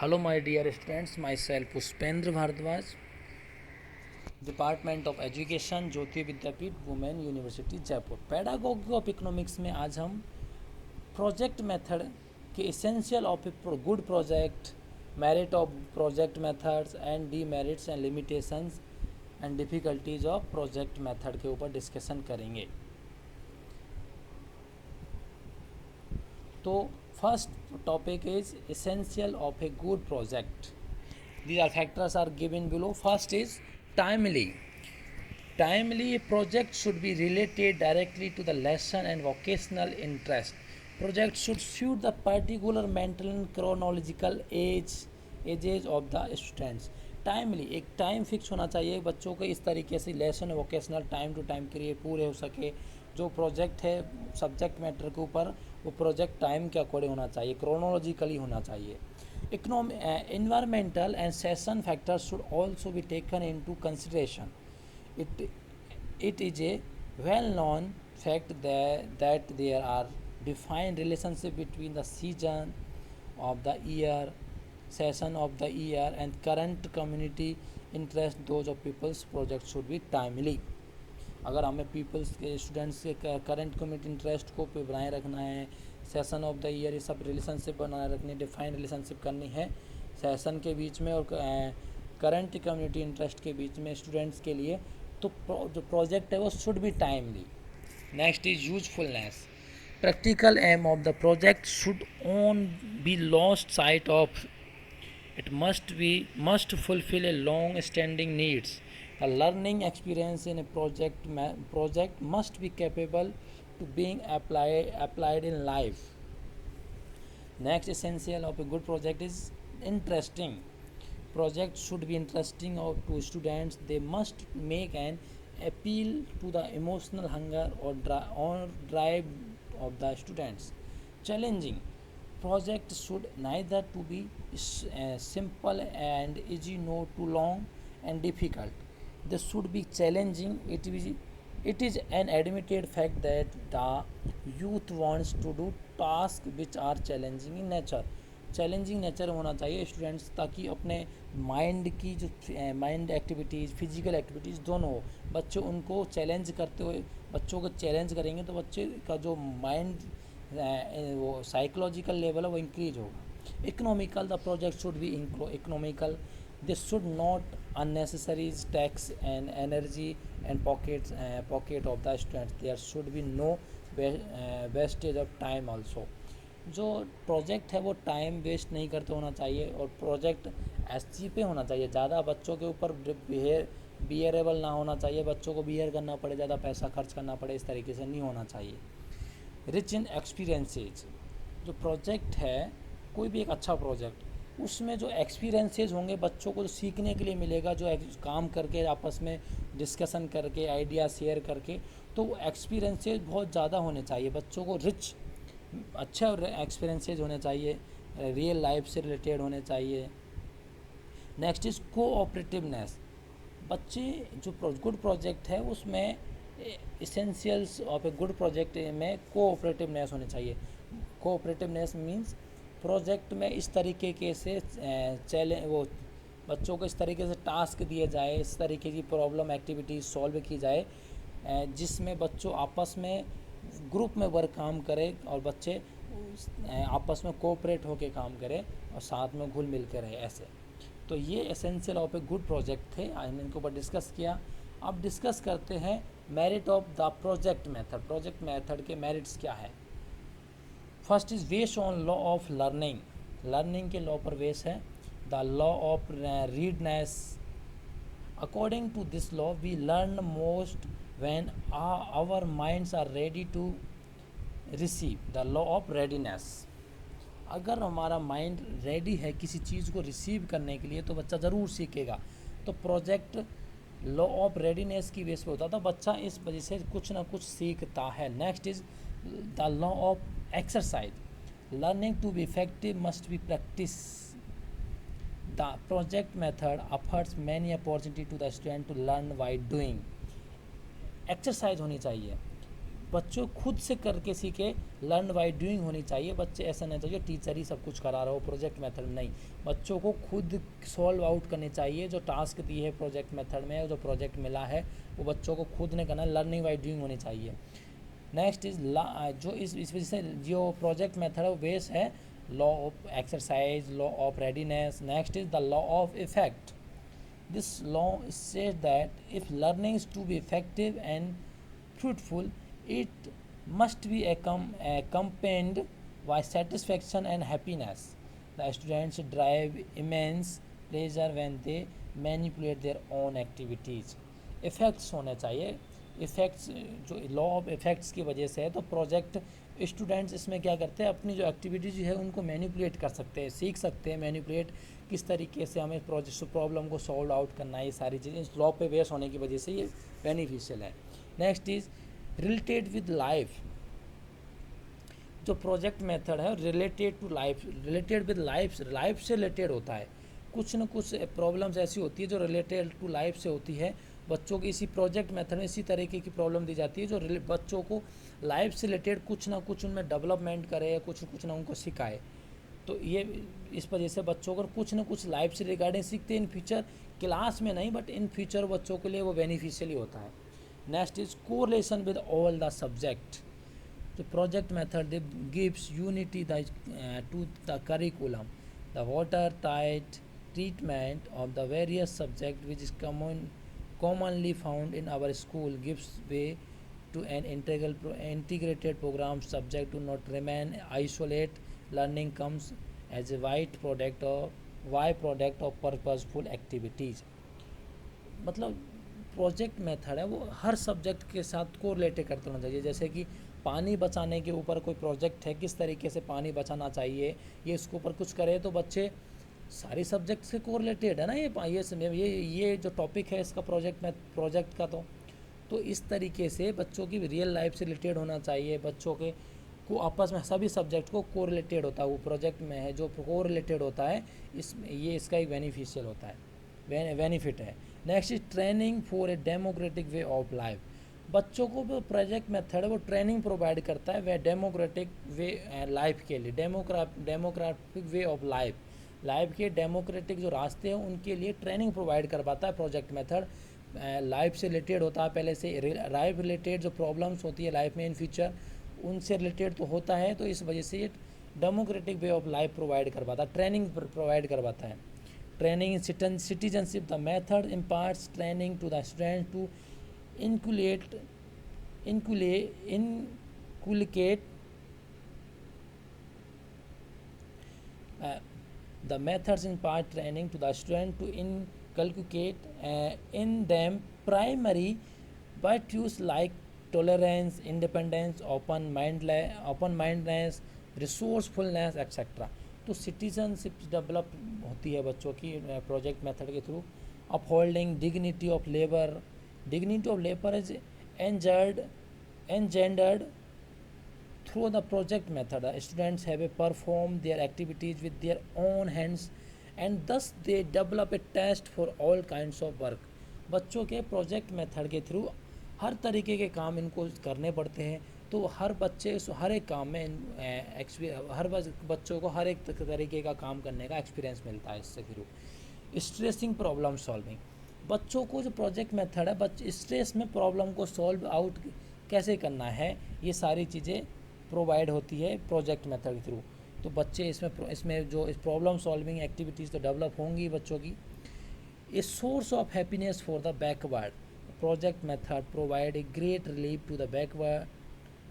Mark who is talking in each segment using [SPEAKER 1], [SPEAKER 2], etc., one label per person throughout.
[SPEAKER 1] Hello, my dear students. Myself Puspendra Bhardwaj, department of education, Jyoti Vidyapeeth, women university Jaipur. Pedagogy of economics में आज हम project method के essential of a good project, merit of project methods and demerits and limitations and difficulties of project method के ऊपर discussion करेंगे। तो first topic is essential of a good project. These are factors are given below. First is timely. Timely, a project should be related directly to the lesson and vocational interest. Project should suit the particular mental and chronological ages of the students. Timely, एक time fix होना चाहिए बच्चों को, इस तरीके से lesson vocational time to time के लिए पूरे हो सके। जो प्रोजेक्ट है सब्जेक्ट मैटर के ऊपर, वो प्रोजेक्ट टाइम के अकॉर्डिंग होना चाहिए, क्रोनोलॉजिकली होना चाहिए। Environmental and season factors should also be taken into consideration. It is a well-known fact that there are defined relationship between the season of the year, season of the year, and current community interest. Those of people's projects should be timely. अगर हमें peoples के students के current community interest को बनाए रखना है, session of the year, ये सब रिलेशनशिप बनाए रखनी, डिफाइन रिलेशनशिप करनी है सेशन के बीच में और करंट कम्युनिटी इंटरेस्ट के बीच में स्टूडेंट्स के लिए, तो जो प्रोजेक्ट है वो should be timely. Next is usefulness. Practical aim of the project should own be lost sight of. It must fulfill a long-standing needs. A learning experience in a project must be capable to being applied in life. Next essential of a good project is interesting. Project should be interesting to students. They must make an appeal to the emotional hunger or drive of the students. Challenging. Project should neither to be simple and easy nor too long and difficult. This should be challenging. It is an admitted fact that the youth wants to do tasks which are challenging in nature. Challenging nature होना चाहिए students, ताकि अपने mind की जो mind activities, physical activities दोनों हो। बच्चे उनको चैलेंज करते हुए, बच्चों को चैलेंज करेंगे तो बच्चे का जो माइंड वो साइकोलॉजिकल लेवल है वो इंक्रीज होगा। Economical, the project should be economical. This should not unnecessary tax and energy and pocket of the students. There should be no wastage of time also. जो प्रोजेक्ट है वो time waste नहीं करते होना चाहिए, और प्रोजेक्ट एस पे होना चाहिए। ज़्यादा बच्चों के ऊपर बियरेबल ना होना चाहिए, बच्चों को बियर करना पड़े, ज़्यादा पैसा खर्च करना पड़े, इस तरीके से नहीं होना चाहिए। Rich in experiences. जो प्रोजेक्ट है, कोई भी एक अच्छा प्रोजेक्ट, उसमें जो एक्सपीरियंसेज होंगे बच्चों को, जो सीखने के लिए मिलेगा, जो काम करके आपस में डिस्कशन करके आइडिया शेयर करके, तो वो एक्सपीरियंसेज बहुत ज़्यादा होने चाहिए बच्चों को। रिच अच्छे एक्सपीरियंसेज होने चाहिए, रियल लाइफ से रिलेटेड होने चाहिए। Next is cooperativeness. बच्चे जो गुड प्रोजेक्ट है उसमें essentials of a good project में कोऑपरेटिवनेस होनी चाहिए. कोऑपरेटिवनेस मींस प्रोजेक्ट में इस तरीके के से वो बच्चों को इस तरीके से टास्क दिए जाए, इस तरीके की प्रॉब्लम एक्टिविटीज सॉल्व की जाए जिसमें बच्चों आपस में ग्रुप में वर्क काम करें और बच्चे आपस में कोऑपरेट होकर काम करें और साथ में घुल मिल कर रहे ऐसे. तो ये essential of a good project थे, हमने इनके ऊपर डिस्कस किया. अब डिस्कस करते हैं merit of the project method. Project method के मेरिट्स क्या है. First is based on law of learning. Learning के लॉ पर बेस है. The law of readiness. According to this law we learn most when our minds are ready to receive. The law of readiness. अगर हमारा mind ready है किसी चीज़ को receive करने के लिए तो बच्चा ज़रूर सीखेगा. तो प्रोजेक्ट लॉ ऑफ रेडीनेस की बेस पे होता था, बच्चा इस वजह से कुछ ना कुछ सीखता है. Next is the law of exercise. Learning to be effective must be practice. The project method offers many opportunity to the student to learn by doing. Exercise होनी चाहिए. बच्चों खुद से करके सीखे, लर्न बाय डूइंग होनी चाहिए। बच्चे ऐसा नहीं चाहिए टीचर ही सब कुछ करा रहा हो प्रोजेक्ट मेथड में, नहीं, बच्चों को खुद सॉल्व आउट करनी चाहिए। जो टास्क दी है प्रोजेक्ट मेथड में, जो प्रोजेक्ट मिला है वो बच्चों को खुद ने करना, लर्निंग बाय डूइंग होनी चाहिए। नेक्स्ट इज जो इस वजह से जो प्रोजेक्ट मेथड है वो बेस है law of exercise, law of readiness. Next is the law of effect. This law says that if learning is to be effective and fruitful, it must be accompanied by satisfaction and happiness. The students derive immense pleasure when they manipulate their own activities. Effects होने चाहिए। Effects जो law of effects की वजह से है, तो project students इसमें क्या करते हैं, अपनी जो एक्टिविटीज़ है उनको मैनिपुलेट कर सकते हैं, सीख सकते हैं मैनिपुलेट किस तरीके से हमें प्रोजेक्ट प्रॉब्लम को सॉल्व आउट करना है। ये सारी चीज़ें इस लॉ पे बेस होने की वजह से ये बेनिफिशियल है। Next is related with life. जो प्रोजेक्ट मेथड है related to life, related with life, life से रिलेटेड होता है। कुछ न कुछ प्रॉब्लम्स ऐसी होती है जो रिलेटेड टू लाइफ से होती है। बच्चों की इसी प्रोजेक्ट मेथड में इसी तरीके की प्रॉब्लम दी जाती है जो बच्चों को लाइफ से रिलेटेड कुछ ना कुछ उनमें डेवलपमेंट करे, कुछ ना उनको सिखाए। तो ये इस वजह से बच्चों को कुछ ना कुछ लाइफ से रिगार्डिंग सीखते हैं इन फ्यूचर, क्लास में नहीं बट इन फ्यूचर बच्चों के लिए वो बेनिफिशियली होता है। Next is correlation with all the subject. The project method gives unity to the curriculum. The watertight treatment of the various subjects which is commonly found in our school gives way to an integrated program. Subject do not remain isolate. Learning comes as a byproduct of purposeful activities. मतलब project method है वो हर subject के साथ correlate करते होना चाहिए। जैसे कि पानी बचाने के ऊपर कोई प्रोजेक्ट है, किस तरीके से पानी बचाना चाहिए, ये इसके ऊपर कुछ करे तो बच्चे सारी सब्जेक्ट से कोरिलेटेड है ना, ये जो टॉपिक है इसका प्रोजेक्ट का तो इस तरीके से बच्चों की रियल लाइफ से रिलेटेड होना चाहिए। बच्चों के को आपस में सभी सब्जेक्ट को कोरिलेटेड होता है, वो प्रोजेक्ट में है जो कोरिलेटेड होता है, ये इसका एक बेनिफिशियल होता है, बेनिफिट है। Next is training for a democratic way of life. बच्चों को जो प्रोजेक्ट मेथड है वो ट्रेनिंग प्रोवाइड करता है वह डेमोक्रेटिक वे लाइफ के लिए, डेमोक्रेटिक वे ऑफ लाइफ के डेमोक्रेटिक जो रास्ते हैं उनके लिए ट्रेनिंग प्रोवाइड करवाता है प्रोजेक्ट मेथड। लाइफ से रिलेटेड होता है पहले से, लाइफ रिलेटेड जो प्रॉब्लम्स होती है लाइफ में इन फ्यूचर उनसे रिलेटेड तो होता है, तो इस वजह से ये democratic way of life provide करवाता है, ट्रेनिंग प्रोवाइड करवाता है। Training in citizenship. The method imparts training to the student to inculcate the methods impart training to the student to inculcate in them primary virtues like tolerance, independence, open-mindedness, resourcefulness, etc. तो citizenship develop होती है बच्चों की project method के through. Upholding dignity of labour. Dignity of labor is engendered through the project method. The students have performed their activities with their own hands and thus they develop a taste for all kinds of work. बच्चों के project method के through हर तरीके के काम इनको करने पड़ते हैं, तो हर बच्चे हर एक काम में हर बच्चों को हर एक तरीके का काम करने का एक्सपीरियंस मिलता है इससे थ्रू। Stressing problem solving. बच्चों को जो प्रोजेक्ट मेथड है स्ट्रेस में प्रॉब्लम को सॉल्व आउट कैसे करना है, ये सारी चीज़ें प्रोवाइड होती है प्रोजेक्ट मेथड के थ्रू। तो बच्चे इसमें जो प्रॉब्लम सॉल्विंग एक्टिविटीज़ तो डेवलप होंगी बच्चों की। A source of happiness for the backward. Project method provide a great relief to the backward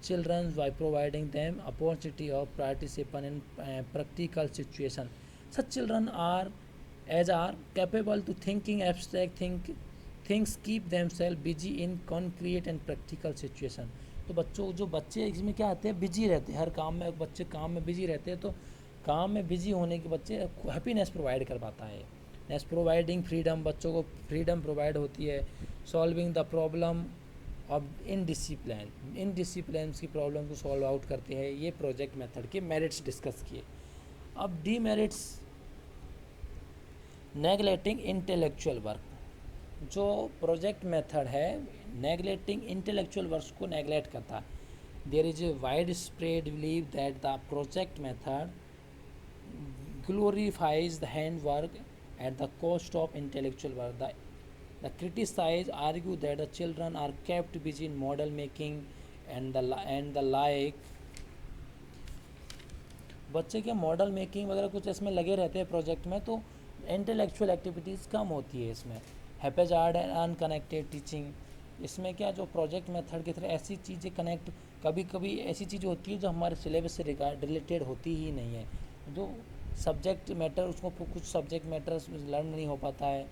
[SPEAKER 1] children by providing them opportunity of participation in practical situation. Such children are capable to thinking abstract things, keep themselves busy in concrete and practical situation. तो बच्चे इसमें क्या आते हैं, busy रहते हैं हर काम में, बच्चे काम में बिजी रहते हैं, तो काम में बिजी होने के बच्चे हैप्पीनेस प्रोवाइड कर पाता है। Next providing freedom. बच्चों को फ्रीडम प्रोवाइड होती है। Solving the problem of indiscipline की प्रॉब्लम को सॉल्व आउट करते हैं। ये प्रोजेक्ट मेथड के मेरिट्स डिस्कस किए। अब डीमेरिट्स। Neglecting intellectual work. जो प्रोजेक्ट मेथड है नेगलेक्टिंग इंटेलेक्चुअल वर्क को नेगलेक्ट करता है। There is a widespread belief that the project method glorifies the handwork at the cost of intellectual work. The critics argue that the children are kept busy in model making and the like. बच्चे के model making वगैरह कुछ इसमें लगे रहते हैं project में, तो इंटेलेक्चुअल एक्टिविटीज़ कम होती है इसमें. हैपेजार्ड एंड अनकनेक्टेड टीचिंग, इसमें क्या जो प्रोजेक्ट मेथड की तरह ऐसी चीज़ें कनेक्ट, कभी कभी ऐसी चीज़ें होती है जो हमारे सिलेबस से रिलेटेड होती ही नहीं है, जो सब्जेक्ट मैटर उसको कुछ सब्जेक्ट मैटर लर्न नहीं हो पाता है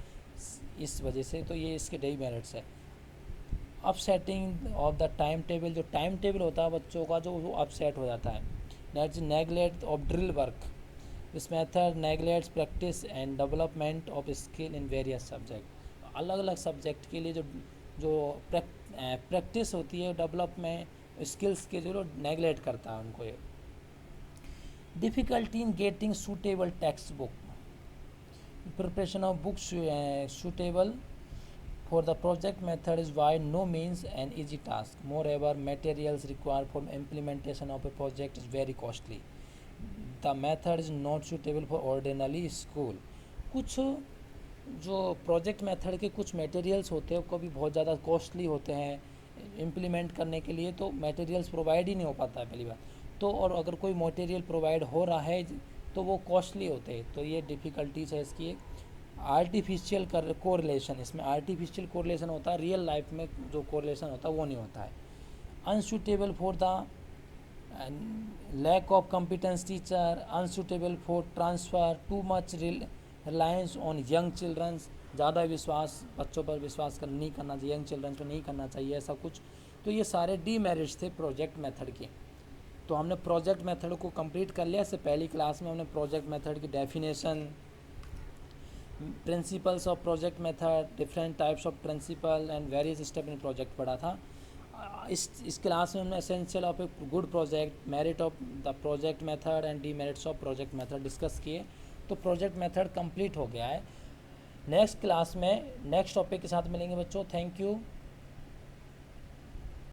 [SPEAKER 1] इस वजह से. तो ये इसके डेमेरिट्स है. Upsetting of the time table, जो टाइम टेबल होता है बच्चों का जो वो अपसेट हो जाता है. Next, neglect of drill work. This method neglects practice and development of skill in various subject. अलग अलग सब्जेक्ट के लिए जो जो प्रैक्टिस होती है डेवलपमेंट स्किल्स के जो नेगलेक्ट करता है उनको. ये difficulty in getting suitable text book. Preparation of books suitable for the project method is by no means an easy task. Moreover, materials required for implementation of a project is very costly. The method is not suitable for ordinary school. कुछ जो project method के कुछ materials होते हैं वो कभी बहुत ज़्यादा कॉस्टली होते हैं इम्प्लीमेंट करने के लिए, तो मटेरियल्स प्रोवाइड ही नहीं हो पाता है पहली बार तो. और अगर कोई मटेरियल प्रोवाइड हो रहा है तो वो कॉस्टली होते हैं. तो ये डिफ़िकल्टीज है इसकी. एक आर्टिफिशियल कोरिलेशन, इसमें आर्टिफिशियल कोरिलेशन होता है, रियल लाइफ में जो कोरिलेशन होता है वो नहीं होता है. Unsuitable for the lack of competence teacher, unsuitable for transfer, too much reliance on young childrens, ज़्यादा विश्वास बच्चों पर विश्वास नहीं करना चाहिए, यंग चिल्ड्रंस पर नहीं करना चाहिए ऐसा कुछ. तो ये सारे डीमेरिट्स थे प्रोजेक्ट मेथड के. तो हमने प्रोजेक्ट मेथड को कंप्लीट कर लिया. इससे पहली क्लास में हमने प्रोजेक्ट मेथड की definition, principles of project method, different types of principle and various step in project पढ़ा था. इस क्लास में हमने essential of a good project, merit of the project method and demerits of project method discuss किए. तो project method complete हो गया है. नेक्स्ट क्लास में नेक्स्ट टॉपिक के साथ मिलेंगे बच्चों. Thank you.